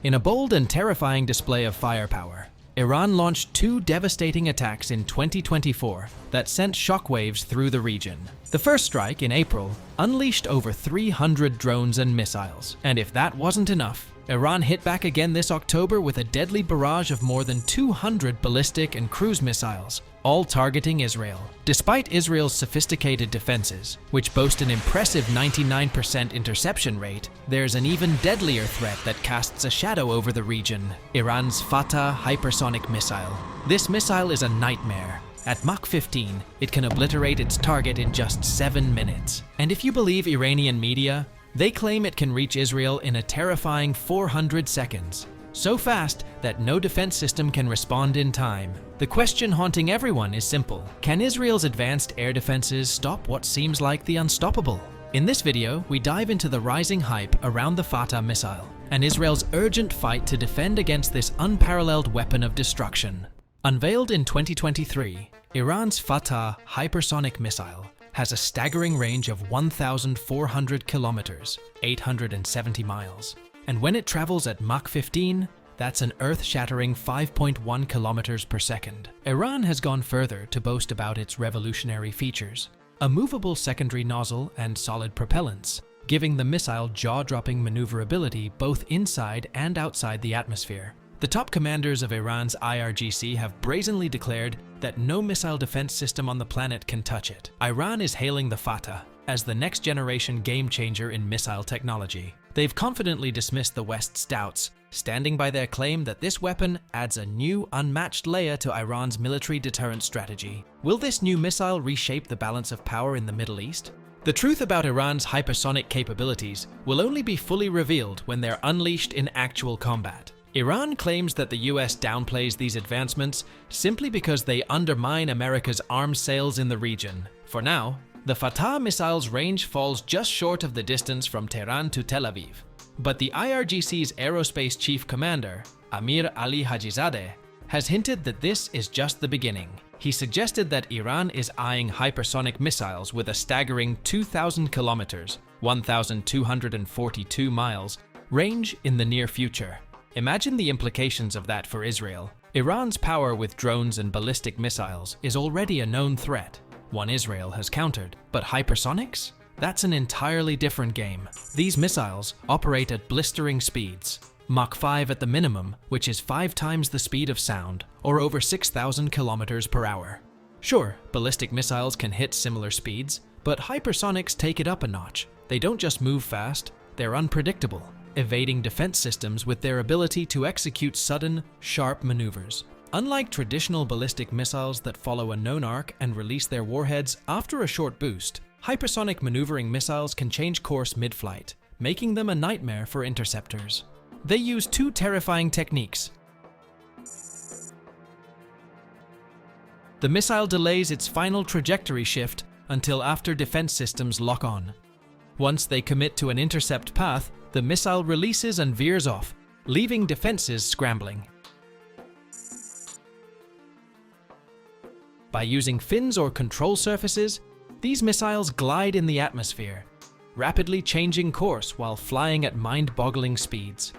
In a bold and terrifying display of firepower, Iran launched 2 devastating attacks in 2024 that sent shockwaves through the region. The first strike in April unleashed over 300 drones and missiles. And if that wasn't enough, Iran hit back again this October with a deadly barrage of more than 200 ballistic and cruise missiles, all targeting Israel. Despite Israel's sophisticated defenses, which boast an impressive 99% interception rate, there's an even deadlier threat that casts a shadow over the region: Iran's Fatah hypersonic missile. This missile is a nightmare. At Mach 15, it can obliterate its target in just 7 minutes. And if you believe Iranian media, they claim it can reach Israel in a terrifying 400 seconds. So fast that no defense system can respond in time. The question haunting everyone is simple: can Israel's advanced air defenses stop what seems like the unstoppable? In this video, we dive into the rising hype around the Fatah missile and Israel's urgent fight to defend against this unparalleled weapon of destruction. Unveiled in 2023, Iran's Fatah hypersonic missile has a staggering range of 1,400 kilometers, 870 miles. And when it travels at Mach 15, that's an earth-shattering 5.1 kilometers per second. Iran has gone further to boast about its revolutionary features: a movable secondary nozzle and solid propellants, giving the missile jaw-dropping maneuverability both inside and outside the atmosphere. The top commanders of Iran's IRGC have brazenly declared that no missile defense system on the planet can touch it. Iran is hailing the Fatah as the next-generation game-changer in missile technology. They've confidently dismissed the West's doubts, standing by their claim that this weapon adds a new, unmatched layer to Iran's military deterrent strategy. Will this new missile reshape the balance of power in the Middle East? The truth about Iran's hypersonic capabilities will only be fully revealed when they're unleashed in actual combat. Iran claims that the US downplays these advancements simply because they undermine America's arms sales in the region. For now, the Fatah missile's range falls just short of the distance from Tehran to Tel Aviv. But the IRGC's aerospace chief commander, Amir Ali Hajizadeh, has hinted that this is just the beginning. He suggested that Iran is eyeing hypersonic missiles with a staggering 2,000 kilometers, 1,242 miles, range in the near future. Imagine the implications of that for Israel. Iran's power with drones and ballistic missiles is already a known threat, one Israel has countered. But hypersonics? That's an entirely different game. These missiles operate at blistering speeds, Mach 5 at the minimum, which is 5 times the speed of sound, or over 6,000 kilometers per hour. Sure, ballistic missiles can hit similar speeds, but hypersonics take it up a notch. They don't just move fast, they're unpredictable, evading defense systems with their ability to execute sudden, sharp maneuvers. Unlike traditional ballistic missiles that follow a known arc and release their warheads after a short boost, hypersonic maneuvering missiles can change course mid-flight, making them a nightmare for interceptors. They use 2 terrifying techniques. The missile delays its final trajectory shift until after defense systems lock on. Once they commit to an intercept path, the missile releases and veers off, leaving defenses scrambling. By using fins or control surfaces, these missiles glide in the atmosphere, rapidly changing course while flying at mind-boggling speeds.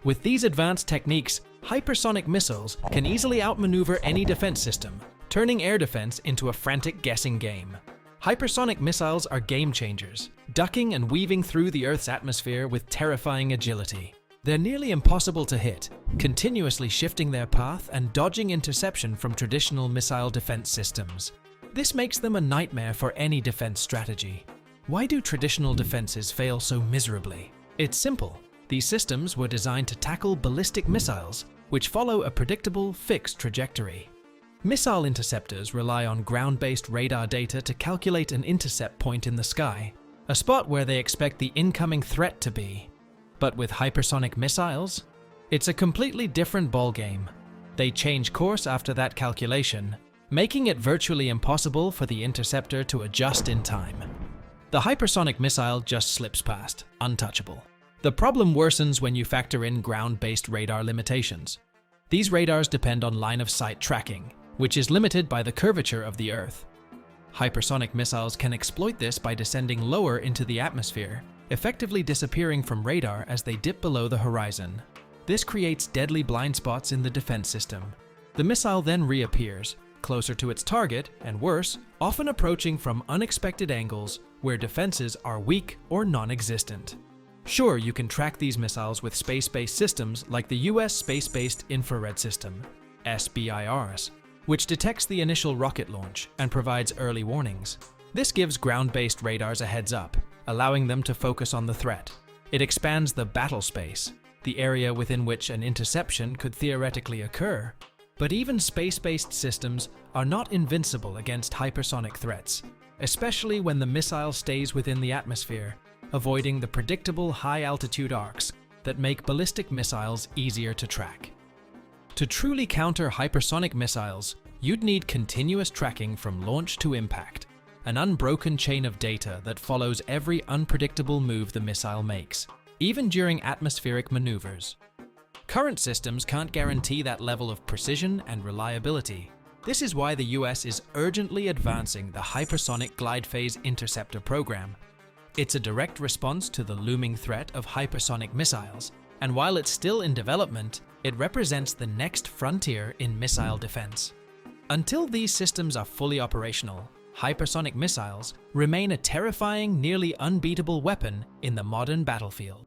With these advanced techniques, hypersonic missiles can easily outmaneuver any defense system, turning air defense into a frantic guessing game. Hypersonic missiles are game changers, ducking and weaving through the Earth's atmosphere with terrifying agility. They're nearly impossible to hit, continuously shifting their path and dodging interception from traditional missile defense systems. This makes them a nightmare for any defense strategy. Why do traditional defenses fail so miserably? It's simple. These systems were designed to tackle ballistic missiles, which follow a predictable, fixed trajectory. Missile interceptors rely on ground-based radar data to calculate an intercept point in the sky, a spot where they expect the incoming threat to be. But with hypersonic missiles, it's a completely different ballgame. They change course after that calculation, making it virtually impossible for the interceptor to adjust in time. The hypersonic missile just slips past, untouchable. The problem worsens when you factor in ground-based radar limitations. These radars depend on line-of-sight tracking, which is limited by the curvature of the Earth. Hypersonic missiles can exploit this by descending lower into the atmosphere, effectively disappearing from radar as they dip below the horizon. This creates deadly blind spots in the defense system. The missile then reappears, closer to its target, and worse, often approaching from unexpected angles where defenses are weak or non-existent. Sure, you can track these missiles with space-based systems like the US Space-Based Infrared System, SBIRS, which detects the initial rocket launch and provides early warnings. This gives ground-based radars a heads up, allowing them to focus on the threat. It expands the battle space, the area within which an interception could theoretically occur. But even space-based systems are not invincible against hypersonic threats, especially when the missile stays within the atmosphere, avoiding the predictable high-altitude arcs that make ballistic missiles easier to track. To truly counter hypersonic missiles, you'd need continuous tracking from launch to impact, an unbroken chain of data that follows every unpredictable move the missile makes, even during atmospheric maneuvers. Current systems can't guarantee that level of precision and reliability. This is why the US is urgently advancing the Hypersonic Glide Phase Interceptor program. It's a direct response to the looming threat of hypersonic missiles, and while it's still in development, it represents the next frontier in missile defense. Until these systems are fully operational, hypersonic missiles remain a terrifying, nearly unbeatable weapon in the modern battlefield.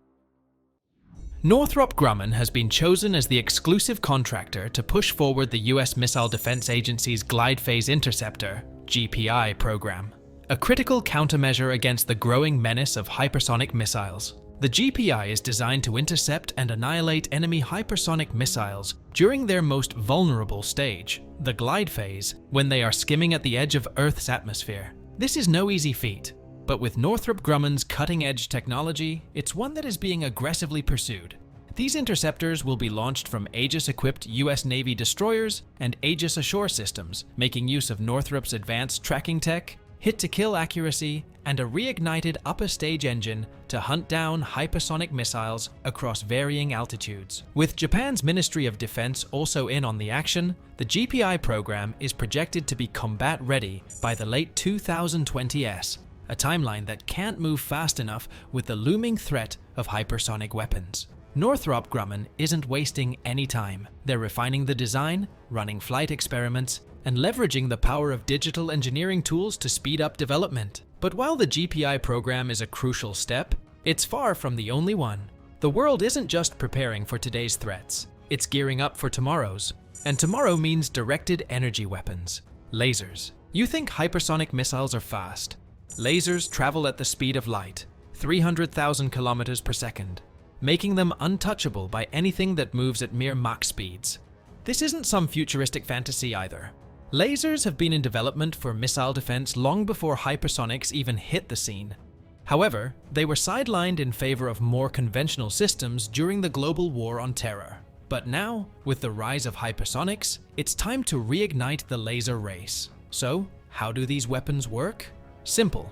Northrop Grumman has been chosen as the exclusive contractor to push forward the US Missile Defense Agency's Glide Phase Interceptor, GPI, program, a critical countermeasure against the growing menace of hypersonic missiles. The GPI is designed to intercept and annihilate enemy hypersonic missiles during their most vulnerable stage, the glide phase, when they are skimming at the edge of Earth's atmosphere. This is no easy feat, but with Northrop Grumman's cutting-edge technology, it's one that is being aggressively pursued. These interceptors will be launched from Aegis-equipped US Navy destroyers and Aegis Ashore systems, making use of Northrop's advanced tracking tech, hit-to-kill accuracy, and a reignited upper stage engine to hunt down hypersonic missiles across varying altitudes. With Japan's Ministry of Defense also in on the action, the GPI program is projected to be combat-ready by the late 2020s, a timeline that can't move fast enough with the looming threat of hypersonic weapons. Northrop Grumman isn't wasting any time. They're refining the design, running flight experiments, and leveraging the power of digital engineering tools to speed up development. But while the GPI program is a crucial step, it's far from the only one. The world isn't just preparing for today's threats, it's gearing up for tomorrow's. And tomorrow means directed energy weapons, lasers. You think hypersonic missiles are fast? Lasers travel at the speed of light, 300,000 kilometers per second, making them untouchable by anything that moves at mere Mach speeds. This isn't some futuristic fantasy either. Lasers have been in development for missile defense long before hypersonics even hit the scene. However, they were sidelined in favor of more conventional systems during the global war on terror. But now, with the rise of hypersonics, it's time to reignite the laser race. So, how do these weapons work? Simple.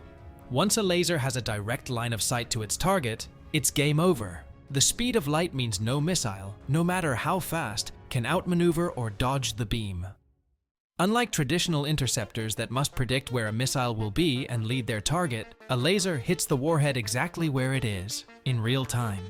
Once a laser has a direct line of sight to its target, it's game over. The speed of light means no missile, no matter how fast, can outmaneuver or dodge the beam. Unlike traditional interceptors that must predict where a missile will be and lead their target, a laser hits the warhead exactly where it is, in real time.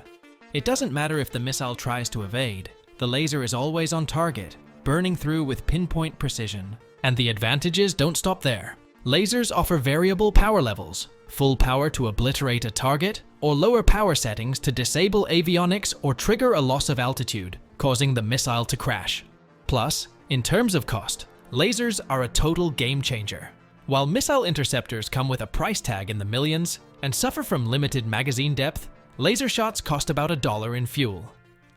It doesn't matter if the missile tries to evade, the laser is always on target, burning through with pinpoint precision. And the advantages don't stop there. Lasers offer variable power levels, full power to obliterate a target, or lower power settings to disable avionics or trigger a loss of altitude, causing the missile to crash. Plus, in terms of cost, lasers are a total game changer. While missile interceptors come with a price tag in the millions and suffer from limited magazine depth, laser shots cost about $1 in fuel.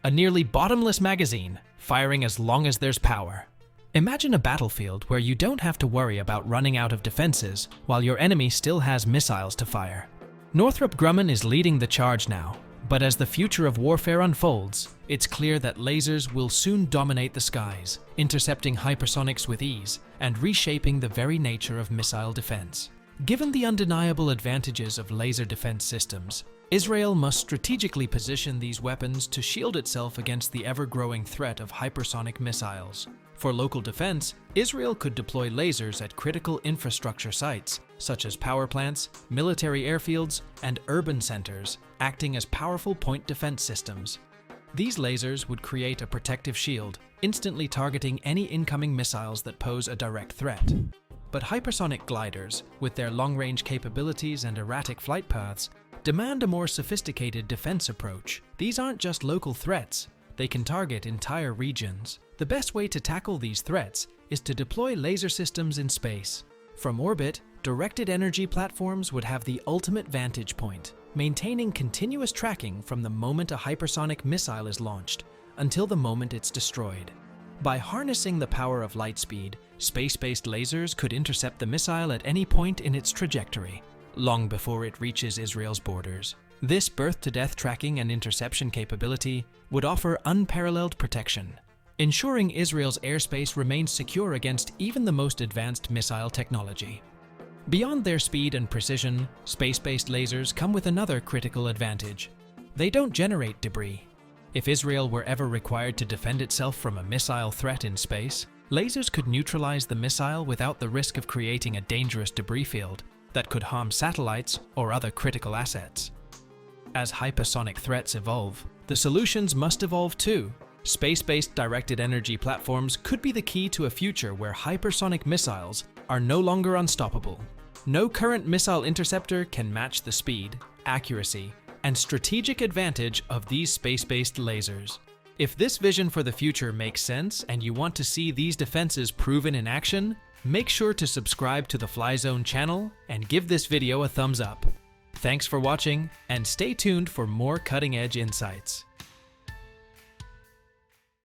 A nearly bottomless magazine, firing as long as there's power. Imagine a battlefield where you don't have to worry about running out of defenses while your enemy still has missiles to fire. Northrop Grumman is leading the charge now, but as the future of warfare unfolds, it's clear that lasers will soon dominate the skies, intercepting hypersonics with ease and reshaping the very nature of missile defense. Given the undeniable advantages of laser defense systems, Israel must strategically position these weapons to shield itself against the ever-growing threat of hypersonic missiles. For local defense, Israel could deploy lasers at critical infrastructure sites, such as power plants, military airfields, and urban centers, acting as powerful point defense systems. These lasers would create a protective shield, instantly targeting any incoming missiles that pose a direct threat. But hypersonic gliders, with their long-range capabilities and erratic flight paths, demand a more sophisticated defense approach. These aren't just local threats, they can target entire regions. The best way to tackle these threats is to deploy laser systems in space. From orbit, directed energy platforms would have the ultimate vantage point, maintaining continuous tracking from the moment a hypersonic missile is launched until the moment it's destroyed. By harnessing the power of light speed, space-based lasers could intercept the missile at any point in its trajectory, long before it reaches Israel's borders. This birth-to-death tracking and interception capability would offer unparalleled protection, ensuring Israel's airspace remains secure against even the most advanced missile technology. Beyond their speed and precision, space-based lasers come with another critical advantage. They don't generate debris. If Israel were ever required to defend itself from a missile threat in space, lasers could neutralize the missile without the risk of creating a dangerous debris field that could harm satellites or other critical assets. As hypersonic threats evolve, the solutions must evolve too. Space-based directed energy platforms could be the key to a future where hypersonic missiles are no longer unstoppable. No current missile interceptor can match the speed, accuracy, and strategic advantage of these space-based lasers. If this vision for the future makes sense and you want to see these defenses proven in action, make sure to subscribe to the Fly Zone channel and give this video a thumbs up. Thanks for watching, and stay tuned for more cutting-edge insights.